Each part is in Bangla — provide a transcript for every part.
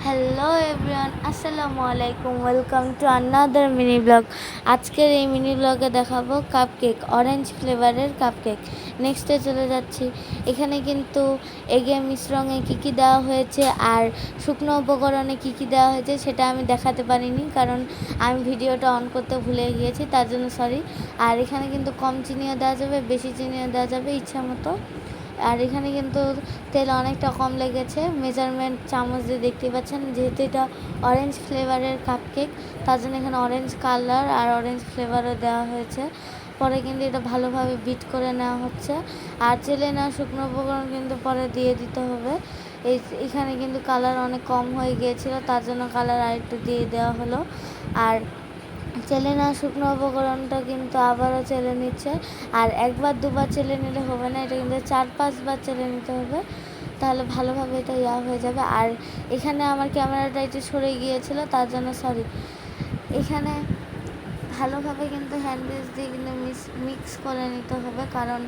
হ্যালো এভরিওয়ান, আসসালামু আলাইকুম। Welcome to another mini blog. আজকের এই মিনি ব্লগে দেখাবো কাপকেক, অরেঞ্জ ফ্লেভারের কাপকেক। নেক্সটে চলে যাচ্ছি। এখানে কিন্তু এগে মিশ্রণে কী কী দেওয়া হয়েছে আর শুকনো উপকরণে কী কী দেওয়া হয়েছে সেটা আমি দেখাতে পারিনি, কারণ আমি ভিডিওটা অন করতে ভুলে গিয়েছি, তার জন্য সরি। আর এখানে কিন্তু কম চিনিও দেওয়া যাবে, বেশি চিনিও দেওয়া যাবে ইচ্ছা মতো। আর এখানে কিন্তু তেল অনেকটা কম লেগেছে, মেজারমেন্ট চামচ দিয়ে দেখতে পাচ্ছেন। যেহেতু এটা অরেঞ্জ ফ্লেভারের কাপকেক, তার জন্য এখানে অরেঞ্জ কালার আর অরেঞ্জ ফ্লেভারও দেওয়া হয়েছে। পরে কিন্তু এটা ভালোভাবে বিট করে নেওয়া হচ্ছে। আর চেলে নেওয়া শুকনো উপকরণ কিন্তু পরে দিয়ে দিতে হবে। এখানে কিন্তু কালার অনেক কম হয়ে গিয়েছিল, তার জন্য কালার আরেকটু দিয়ে দেওয়া হলো। আর চেলে নেওয়া শুকনো উপকরণটা কিন্তু আবারও চেলে নিচ্ছে। আর একবার দুবার চেলে নিলে হবে না, এটা কিন্তু 4-5 বার চেলে নিতে হবে, তাহলে ভালোভাবে এটা হয়ে যাবে। আর এখানে আমার ক্যামেরাটা একটু সরে গিয়েছিল, তার জন্য সরি। এখানে ভালোভাবে কিন্তু হ্যান্ডউইচ দিয়ে কিন্তু মিক্স করে নিতে হবে, কারণ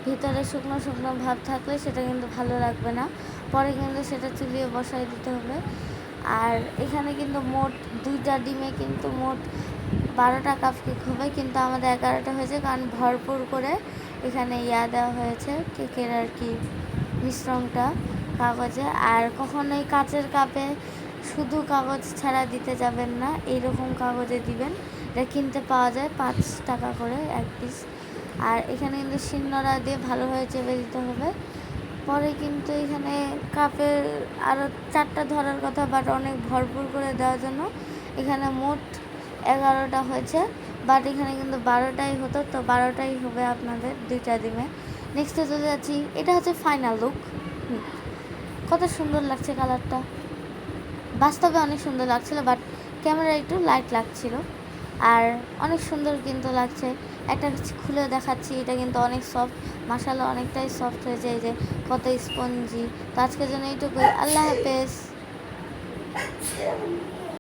ভিতরে শুকনো শুকনো ভাব থাকলে সেটা কিন্তু ভালো লাগবে না। পরে কিন্তু সেটা চুলিয়ে বসাই দিতে হবে। আর এখানে কিন্তু মোট 2টা ডিমে কিন্তু মোট 12টা কাপকেক হবে, কিন্তু আমাদের 11টা হয়েছে, কারণ ভরপুর করে এখানে দেওয়া হয়েছে কেকের আর কি মিশ্রণটা কাগজে। আর কখনোই কাচের কাপে শুধু কাগজ ছাড়া দিতে যাবেন না, এইরকম কাগজে দিবেন। এটা কিনতে পাওয়া যায় 5 টাকা করে এক পিস। আর এখানে কিন্তু শিলনোড়া দিয়ে ভালোভাবে চেপে দিতে হবে। পরে কিন্তু এখানে কাপের আরও 4টা ধরার কথা, বাট অনেক ভরপুর করে দেওয়ার জন্য এখানে মোট 11টা হয়েছে, বাট এখানে কিন্তু 12টাই হতো, তো 12টাই হবে আপনাদের 2টা ডিমে। নেক্সটে চলে যাচ্ছি। এটা হচ্ছে ফাইনাল লুক। কত সুন্দর লাগছে কালারটা, বাস্তবে অনেক সুন্দর লাগছিল, বাট ক্যামেরা একটু লাইট লাগছিল। আর অনেক সুন্দর কিন্তু লাগছে। একটা খুলে দেখাচ্ছি, এটা কিন্তু অনেক সফট, মাশাআল্লাহ অনেকটাই সফট হয়েছে, এই যে কত স্পঞ্জি। তো আজকের জন্য এইটুকুই, আল্লাহ হাফেজ।